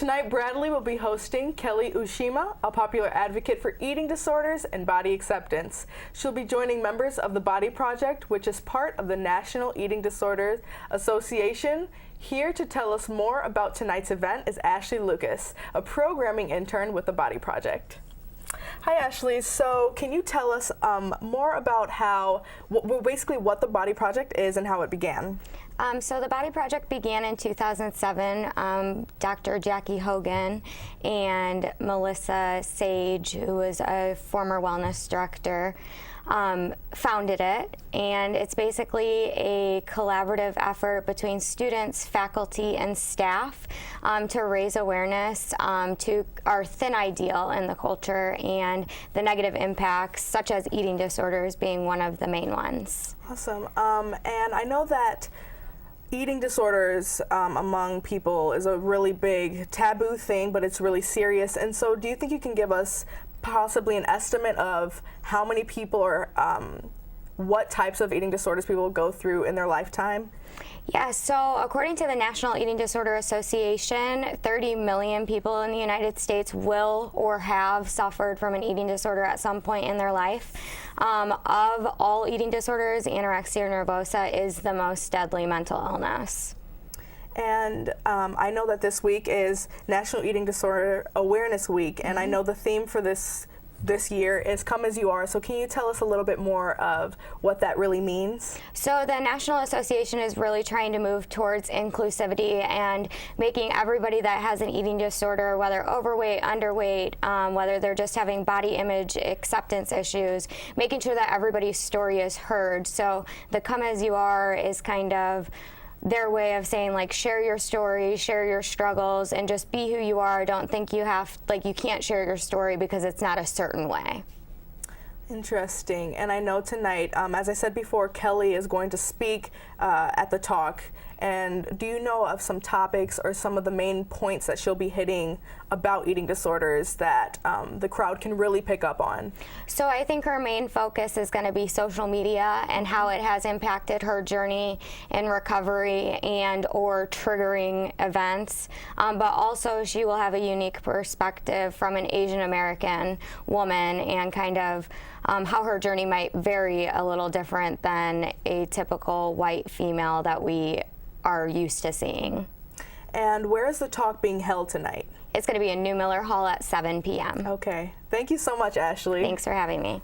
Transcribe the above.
Tonight, Bradley will be hosting Kelly Ushima, a popular advocate for eating disorders and body acceptance. She'll be joining members of the Body Project, which is part of the National Eating Disorders Association. Here to tell us more about tonight's event is Ashley Lucas, a programming intern with the Body Project. Hi Ashley, so can you tell us more about basically what the Body Project is and how it began? So the Body Project began in 2007. Dr. Jackie Hogan and Melissa Sage, who was a former wellness director, founded it, and it's basically a collaborative effort between students, faculty, and staff to raise awareness to our thin ideal in the culture and the negative impacts, such as eating disorders being one of the main ones. Awesome. And I know that eating disorders among people is a really big taboo thing, but it's really serious. And so do you think you can give us possibly an estimate of how many people or what types of eating disorders people go through in their lifetime? Yeah, so according to the National Eating Disorder Association, 30 million people in the United States will or have suffered from an eating disorder at some point in their life. Of all eating disorders, anorexia nervosa is the most deadly mental illness. And I know that this week is National Eating Disorder Awareness Week, and I know the theme for this year is Come As You Are. So can you tell us a little bit more of what that really means? So the National Association is really trying to move towards inclusivity and making everybody that has an eating disorder, whether overweight, underweight, whether they're just having body image acceptance issues, making sure that everybody's story is heard. So the Come As You Are is kind of their way of saying, like, share your story, share your struggles, and just be who you are. Don't think you can't share your story because it's not a certain way. Interesting. And I know tonight, as I said before, Kelly is going to speak at the talk. And do you know of some topics or some of the main points that she'll be hitting about eating disorders that the crowd can really pick up on? So I think her main focus is going to be social media and how it has impacted her journey in recovery and or triggering events. But also she will have a unique perspective from an Asian American woman and kind of how her journey might vary a little different than a typical white female that we are used to seeing. And where is the talk being held tonight? It's going to be in New Miller Hall at 7 p.m. Okay. Thank you so much, Ashley. Thanks for having me.